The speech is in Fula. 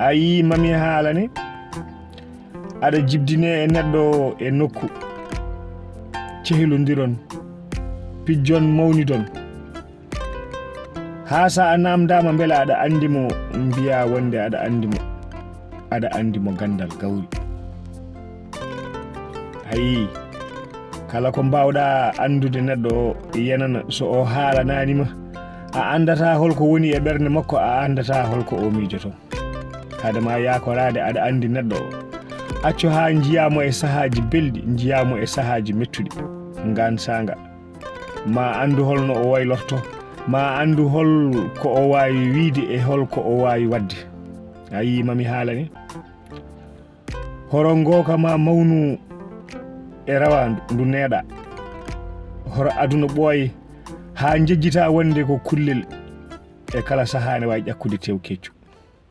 ayi mami haala ni ada jibdine e neddo e nokku cehilondiron pijjon mawnidon ha sa anamdama bela ada andimo biya wonde ada andimo gandal gawri ayi kala ko bawda andude neddo yenana so o haala nanima a andata holko woni e bernde makko a andata holko o mijoto hadama yakorade ada andi neddo accu ha jiyamo e sahaji beldi jiyamo e sahaji mettudi ngan sanga ma andu holno o waylorto ma andu hol ko o wawi wiide e hol ko o wawi wadde ayi mami haala ni horongo kama mawnu e rawandu ndu needa horo aduna boy ha jejjita wonde ko kullel e kala sahane way ƴakkude tew keccu